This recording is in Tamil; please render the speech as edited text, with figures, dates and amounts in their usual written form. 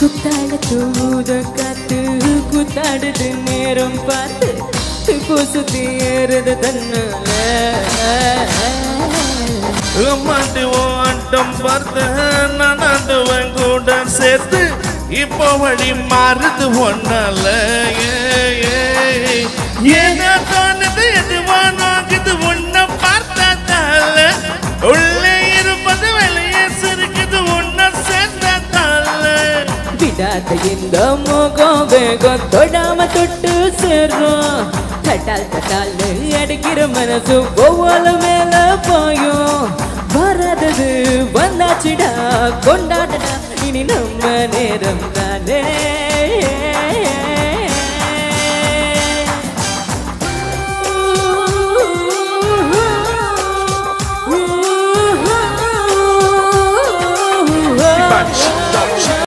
குத்தால தூத காத்து குத்தாடுது நேரம் பார்த்து இப்போ சுத்தி ஏறுது தன்னால மாட்டு ஆட்டம் பார்த்து நான் ஆண்டுவன் கூட சேர்த்து இப்போ வழி மாறுது ஒன்னால ஏன்னா தோணுது எதுவானாகுது உன்னை பார்த்ததால உள்ளே இருப்பது வெளியே சிரிக்குது உன்னை சேர்ந்ததால விடாத இந்த முகம் வேகம் தொடாம தொட்டு சேரும் தட்டால் தட்டால் அடிக்கிற மனசு ஒவ்வொரு மேல போயும் வராதது வந்தாச்சுடா கொண்டாடடா இனி நம்ம நேரம் தானே